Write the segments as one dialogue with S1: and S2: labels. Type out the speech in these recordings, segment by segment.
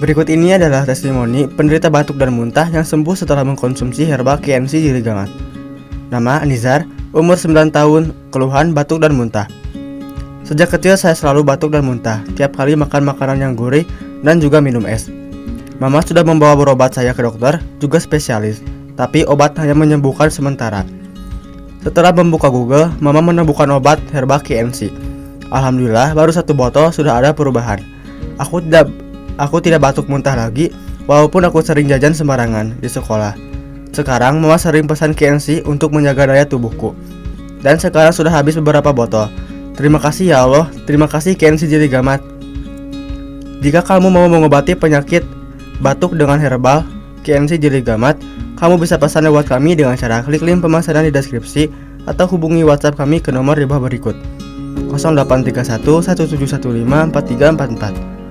S1: Berikut ini adalah testimoni penderita batuk dan muntah yang sembuh setelah mengkonsumsi herbal KNC Jeligamat. Nama Nizar, umur 9 tahun, keluhan batuk dan muntah. Sejak kecil saya selalu batuk dan muntah, tiap kali makan makanan yang gurih dan juga minum es. Mama sudah membawa berobat saya ke dokter, juga spesialis, tapi obat hanya menyembuhkan sementara. Setelah membuka Google, Mama menemukan obat herbal KNC. Alhamdulillah, baru 1 botol sudah ada perubahan. Aku tidak batuk muntah lagi, walaupun aku sering jajan sembarangan di sekolah. Sekarang Mama sering pesan KNC untuk menjaga daya tubuhku. Dan sekarang sudah habis beberapa botol. Terima kasih ya Allah, terima kasih KNC Jeligamat. Jika kamu mau mengobati penyakit batuk dengan herbal KNC Jeligamat, kamu bisa pesan lewat kami dengan cara klik link pemesanan di deskripsi atau hubungi WhatsApp kami ke nomor di bawah berikut 0831 1715 4344.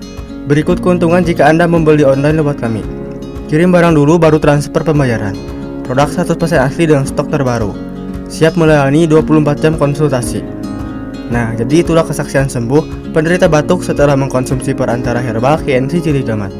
S1: Berikut keuntungan jika Anda membeli online lewat kami. Kirim barang dulu baru transfer pembayaran. Produk 100% asli dengan stok terbaru. Siap melayani 24 jam konsultasi. Nah, jadi itulah kesaksian sembuh penderita batuk setelah mengkonsumsi perantara herbal KNC Jeligamat.